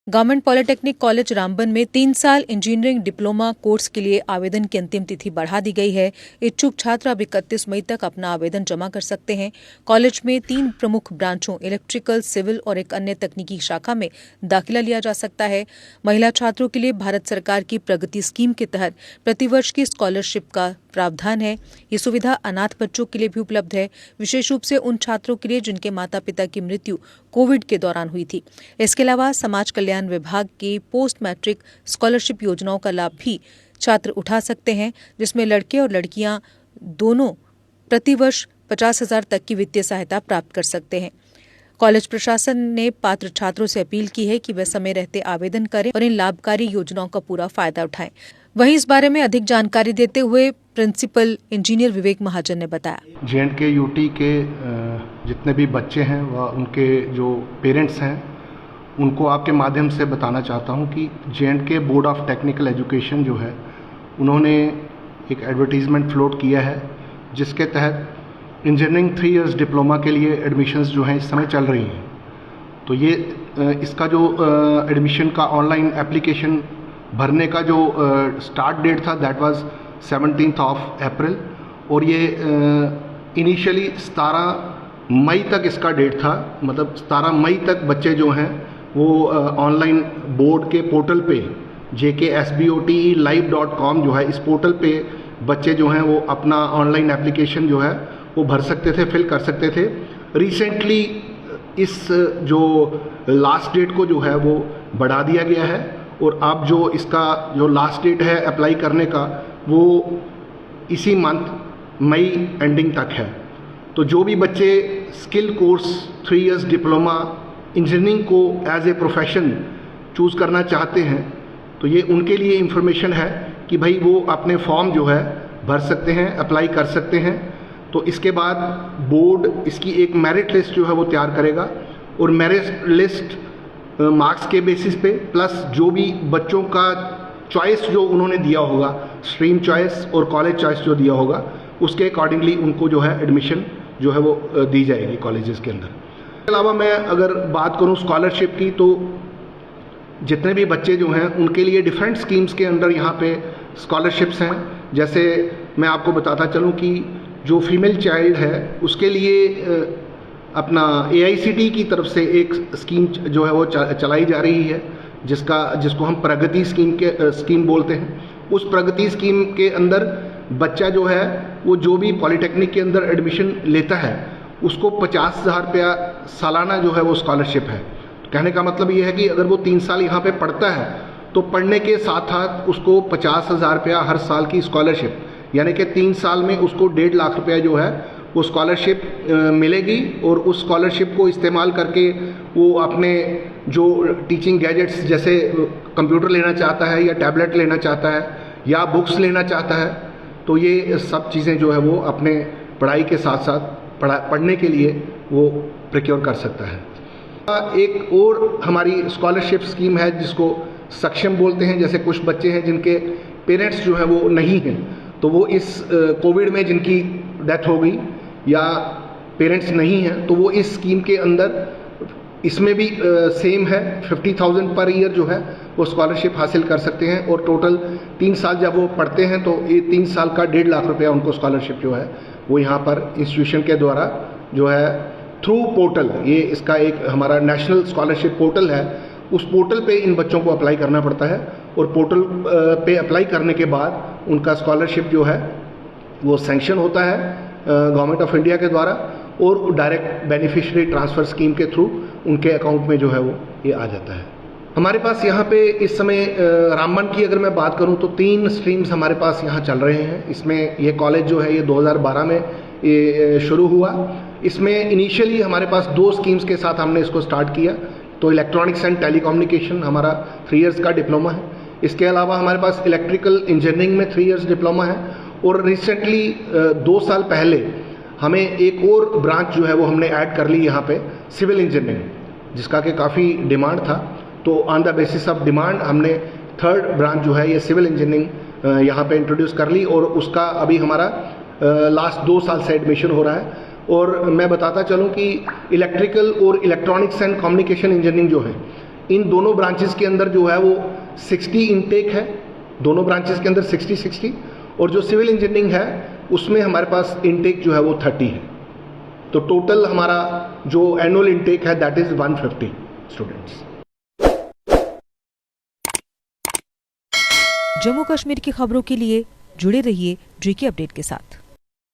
Government polytechnic college Ramban में 3 साल engineering diploma course के लिए आवेदन की अंतिम तिथि बढ़ा दी गई है। इच्छुक छात्र अब 31 मई तक अपना आवेदन जमा कर सकते हैं। कॉलेज में 3 प्रमुख ब्रांचों इलेक्ट्रिकल, सिविल और एक अन्य तकनीकी शाखा में दाखिला लिया जा सकता है। महिला छात्रों के लिए भारत सरकार की प्रगति स्कीम के तहत प्रतिवर्ष की स्कॉलरशिप का प्रावधान है। ये सुविधा अनाथ बच्चों के लिए भी उपलब्ध है, विशेष रूप से उन छात्रों के लिए जिनके माता पिता की मृत्यु कोविड के दौरान हुई थी। इसके अलावा समाज कल्याण विभाग की पोस्ट मैट्रिक स्कॉलरशिप योजनाओं का लाभ भी छात्र उठा सकते हैं, जिसमें लड़के और लड़कियां दोनों प्रतिवर्ष 50,000 तक की वित्तीय सहायता प्राप्त कर सकते हैं। कॉलेज प्रशासन ने पात्र छात्रों से अपील की है कि वे समय रहते आवेदन करें और इन लाभकारी योजनाओं का पूरा फायदा उठाएं। वहीं इस बारे में अधिक जानकारी देते हुए प्रिंसिपल इंजीनियर विवेक महाजन ने बताया। जे.एंड.के यूटी के जितने भी बच्चे हैं व उनके जो पेरेंट्स हैं उनको आपके माध्यम से बताना चाहता हूं कि J&K board of technical education जो है उन्होंने एक एडवर्टीज़मेंट फ्लोट किया है, जिसके तहत इंजीनियरिंग 3 इयर्स डिप्लोमा के लिए एडमिशन्स जो हैं इस समय चल रही हैं। तो ये इसका जो एडमिशन का ऑनलाइन एप्लीकेशन भरने का जो स्टार्ट डेट था दैट वाज 17 अप्रैल और ये इनिशियली 17 मई तक इसका डेट था। मतलब 17 मई तक बच्चे जो हैं वो ऑनलाइन बोर्ड के पोर्टल पे jksbotelive.com जो है इस पोर्टल पे बच्चे जो हैं वो अपना ऑनलाइन एप्लीकेशन जो है वो भर सकते थे, फिल कर सकते थे। रिसेंटली इस जो लास्ट डेट को जो है वो बढ़ा दिया गया है और अब जो इसका जो लास्ट डेट है अप्लाई करने का वो इसी मंथ मई एंडिंग तक है। तो जो भी बच्चे skill course 3 years diploma engineering को एज ए प्रोफेशन चूज़ करना चाहते हैं तो ये उनके लिए इंफॉर्मेशन है कि भाई वो अपने फॉर्म जो है भर सकते हैं, अप्लाई कर सकते हैं। तो इसके बाद बोर्ड इसकी एक मेरिट लिस्ट जो है वो तैयार करेगा और मेरिट लिस्ट मार्क्स के बेसिस पे प्लस जो भी बच्चों का चॉइस जो उन्होंने दिया होगा, स्ट्रीम चॉइस और कॉलेज चॉइस जो दिया होगा, उसके अकॉर्डिंगली उनको जो है एडमिशन जो है वो दी जाएगी कॉलेजेस के अंदर। इसके अलावा मैं अगर बात करूं स्कॉलरशिप की तो जितने भी बच्चे जो हैं उनके लिए डिफरेंट स्कीम्स के अंदर यहाँ पे स्कॉलरशिप्स हैं। जैसे मैं आपको बताता चलूँ कि जो फीमेल चाइल्ड है उसके लिए अपना AICTE की तरफ से एक स्कीम जो है वो चलाई जा रही है, जिसको हम प्रगति स्कीम बोलते हैं। उस प्रगति स्कीम के अंदर बच्चा जो है वो जो भी पॉलिटेक्निक के अंदर एडमिशन लेता है उसको 50,000 रुपया सालाना जो है वो स्कॉलरशिप है। तो कहने का मतलब ये है कि अगर वो 3 साल यहाँ पे पढ़ता है तो पढ़ने के साथ साथ उसको 50,000 रुपया हर साल की स्कॉलरशिप, यानी कि 3 साल में उसको 1.5 लाख रुपया जो है वो स्कॉलरशिप मिलेगी और उस स्कॉलरशिप को इस्तेमाल करके वो अपने जो टीचिंग गैजेट्स जैसे कंप्यूटर लेना चाहता है या टैबलेट लेना चाहता है या बुक्स लेना चाहता है, तो ये सब चीज़ें जो है वो अपने पढ़ाई के साथ साथ पढ़ने के लिए वो प्रिक्योर कर सकता है। एक और हमारी स्कॉलरशिप स्कीम है जिसको सक्षम बोलते हैं। जैसे कुछ बच्चे हैं जिनके पेरेंट्स जो है वो नहीं हैं, तो वो इस कोविड में जिनकी डेथ हो गई या पेरेंट्स नहीं हैं तो वो इस स्कीम के अंदर इसमें भी सेम है, 50,000 पर ईयर जो है वो स्कॉलरशिप हासिल कर सकते हैं और टोटल 3 साल जब वो पढ़ते हैं तो ये 3 साल का 1.5 लाख रुपया उनको स्कॉलरशिप जो है वो यहाँ पर इंस्टीट्यूशन के द्वारा जो है थ्रू पोर्टल, ये इसका एक हमारा नेशनल स्कॉलरशिप पोर्टल है, उस पोर्टल पे इन बच्चों को अप्लाई करना पड़ता है और पोर्टल पे अप्लाई करने के बाद उनका स्कॉलरशिप जो है वो सैंक्शन होता है गवर्नमेंट ऑफ इंडिया के द्वारा और डायरेक्ट बेनिफिशियरी ट्रांसफ़र स्कीम के थ्रू उनके अकाउंट में जो है वो ये आ जाता है। हमारे पास यहाँ पे इस समय रामबन की अगर मैं बात करूँ तो 3 स्ट्रीम्स हमारे पास यहाँ चल रहे हैं। इसमें ये कॉलेज जो है ये 2012 में ये शुरू हुआ। इसमें इनिशियली हमारे पास 2 स्कीम्स के साथ हमने इसको स्टार्ट किया। तो इलेक्ट्रॉनिक्स एंड टेलीकम्युनिकेशन हमारा 3 इयर्स का डिप्लोमा है। इसके अलावा हमारे पास इलेक्ट्रिकल इंजीनियरिंग में 3 इयर्स डिप्लोमा है और रिसेंटली 2 साल पहले हमें एक और ब्रांच जो है वो हमने ऐड कर ली यहाँ पे, सिविल इंजीनियरिंग, जिसका कि काफ़ी डिमांड था। तो on the basis of demand हमने 3rd ब्रांच जो है ये सिविल इंजीनियरिंग यहाँ पे इंट्रोड्यूस कर ली और उसका अभी हमारा लास्ट 2 साल से एडमिशन हो रहा है। और मैं बताता चलूँ कि इलेक्ट्रिकल और इलेक्ट्रॉनिक्स एंड कम्युनिकेशन इंजीनियरिंग जो है इन दोनों ब्रांचेस के अंदर जो है वो 60 इनटेक है, दोनों ब्रांचेस के अंदर 60, और जो सिविल इंजीनियरिंग है उसमें हमारे पास इनटेक जो है वो 30 है। तो टोटल हमारा जो एनुअल इनटेक है that is 150 students. Jammu Kashmir की खबरों के लिए जुड़े रहिए JK अपडेट के साथ।